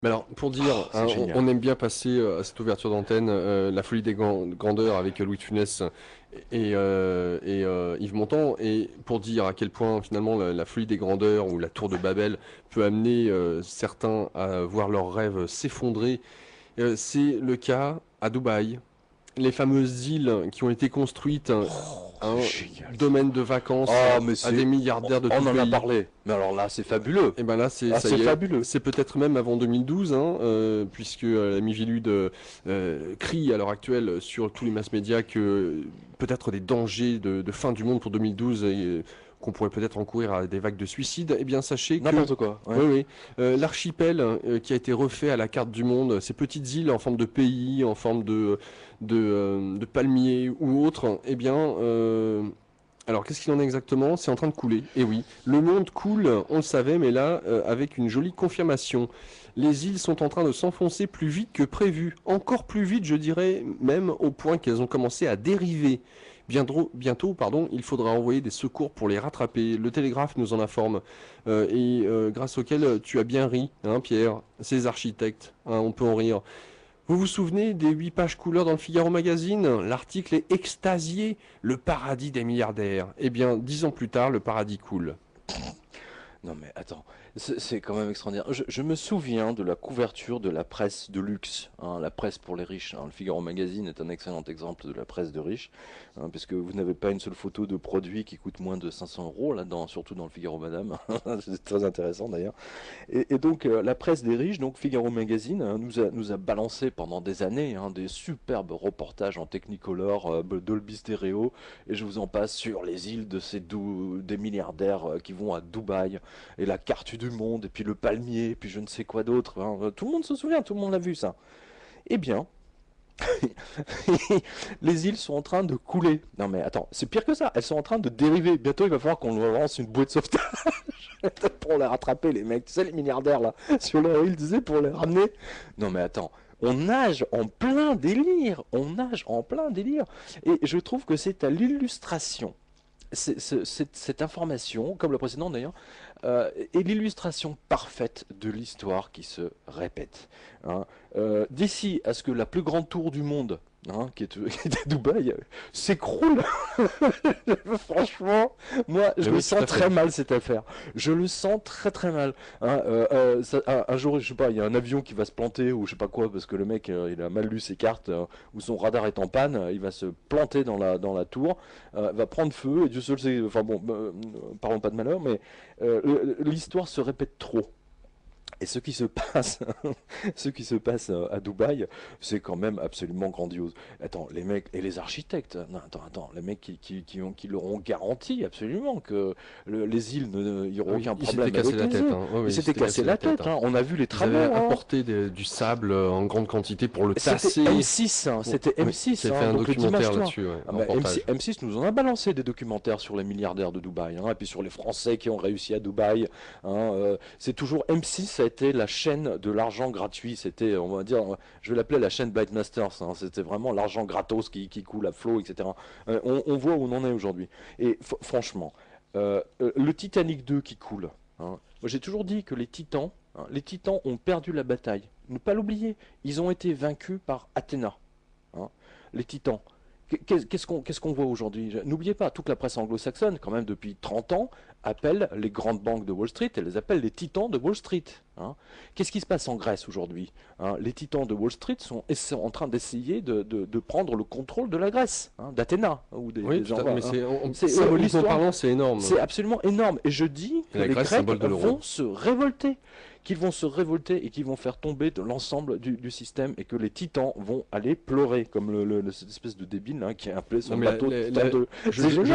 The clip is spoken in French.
Mais alors, pour dire, Oh, hein, c'est génial. on aime bien passer à cette ouverture d'antenne La folie des grandeurs avec Louis de Funès et Yves Montand, et pour dire à quel point finalement la folie des grandeurs ou la tour de Babel peut amener certains à voir leurs rêves s'effondrer. C'est le cas à Dubaï. Les fameuses îles qui ont été construites, Oh, c'est un génial ça. domaine de vacances Oh, mais à des c'est. milliardaires de tout On en a pays. parlé. Mais alors là, c'est fabuleux. Et ben là, c'est Ah, ça c'est y est. fabuleux. C'est peut-être même avant 2012, hein, puisque la Miviludes crie à l'heure actuelle sur tous les mass médias que peut-être des dangers de fin du monde pour 2012 et qu'on pourrait peut-être encourir à des vagues de suicides. Eh bien, sachez que N'importe quoi, oui, ouais. oui, l'archipel qui a été refait à la carte du monde, ces petites îles en forme de pays, en forme de palmiers ou autres, eh bien, alors, qu'est-ce qu'il en est exactement? C'est en train de couler. Et oui, le monde coule, on le savait, mais là, avec une jolie confirmation. Les îles sont en train de s'enfoncer plus vite que prévu. Encore plus vite, je dirais, même au point qu'elles ont commencé à dériver. Bientôt, pardon, il faudra envoyer des secours pour les rattraper. Le télégraphe nous en informe. Grâce auquel tu as bien ri, hein, Pierre, ces architectes, hein, on peut en rire. Vous vous souvenez des 8 pages couleurs dans le Figaro Magazine? L'article est extasié, le paradis des milliardaires. Eh bien, 10 ans plus tard, le paradis coule. Non mais attends, c'est quand même extraordinaire. Je me souviens de la couverture de la presse de luxe, hein, la presse pour les riches, hein. Le Figaro Magazine est un excellent exemple de la presse de riches, hein, parce que vous n'avez pas une seule photo de produit qui coûte moins de 500 euros là-dedans, surtout dans le Figaro Madame. C'est très intéressant d'ailleurs. Et donc la presse des riches, donc Figaro Magazine, hein, nous a balancé pendant des années, hein, des superbes reportages en Technicolor, Dolby Stereo, et je vous en passe sur les îles de des milliardaires qui vont à Dubaï, et la carte du monde, et puis le palmier, et puis je ne sais quoi d'autre, hein. Tout le monde se souvient, tout le monde l'a vu ça. Eh bien, les îles sont en train de couler. Non mais attends, c'est pire que ça, elles sont en train de dériver. Bientôt il va falloir qu'on leur lance une bouée de sauvetage pour les rattraper, les mecs, tu sais, les milliardaires là, sur leur île, tu sais, pour les ramener. Non mais attends, on nage en plein délire, on nage en plein délire. Et je trouve que c'est à l'illustration. Cette information, comme le précédent d'ailleurs, est l'illustration parfaite de l'histoire qui se répète, hein. D'ici à ce que la plus grande tour du monde, hein, qui est à Dubaï, s'écroule. Franchement, moi, je Mais le oui, tout sens à très fait. mal cette affaire. Je le sens très très mal, hein. Un jour, je sais pas, il y a un avion qui va se planter ou je sais pas quoi parce que le mec, il a mal lu ses cartes, ou son radar est en panne, il va se planter dans la tour, va prendre feu et Dieu seul sait. Enfin bon, parlons pas de malheur, mais l'histoire se répète trop. Et ce qui se passe, ce qui se passe à Dubaï, c'est quand même absolument grandiose. Attends, les mecs et les architectes, non, attends, les mecs qui leur ont garanti absolument que les îles il n'y Ah aura oui, aucun ils s'étaient problème cassé avec la les tête, îles. hein. Oui, Ils oui, ils s'étaient s'étaient cassé cassé la la tête, tête, hein. hein. On a vu les Ils avaient travaux, hein. apporté du sable en grande quantité pour le C'était tasser. M6, hein, Bon, c'était oui, M6, qui a fait hein, un donc le dimanche documentaire soir. là-dessus, ouais, Ah un bah, reportage. M6 nous en a balancé des documentaires sur les milliardaires de Dubaï, hein, et puis sur les Français qui ont réussi à Dubaï, hein. C'est toujours M6, ça a été la chaîne de l'argent gratuit. C'était, on va dire, je vais l'appeler la chaîne Blind Masters, hein. C'était vraiment l'argent gratos qui coule à flot, etc. On voit où on en est aujourd'hui. Et franchement, le Titanic 2 qui coule, hein. Moi j'ai toujours dit que les Titans ont perdu la bataille. Ne pas l'oublier, ils ont été vaincus par Athéna, hein. Les Titans. Qu'est-ce qu'on voit aujourd'hui? N'oubliez pas, toute la presse anglo-saxonne, quand même depuis 30 ans, appelle les grandes banques de Wall Street, elle les appelle les titans de Wall Street, hein. Qu'est-ce qui se passe en Grèce aujourd'hui, hein? Les titans de Wall Street sont en train d'essayer de prendre le contrôle de la Grèce, hein, d'Athéna, ou Oui, des tout gens, à fait. voilà, Mais hein. c'est, symboliquement L'histoire, parlant, c'est énorme. c'est absolument énorme. Et je dis Et que la les Grèce, Grecs symbole de l'euro. vont se révolter, qu'ils vont se révolter et qu'ils vont faire tomber de l'ensemble du système et que les titans vont aller pleurer, comme cette espèce de débile, hein, qui a appelé Non, son mais bateau Titan 2. je, C'est je génial.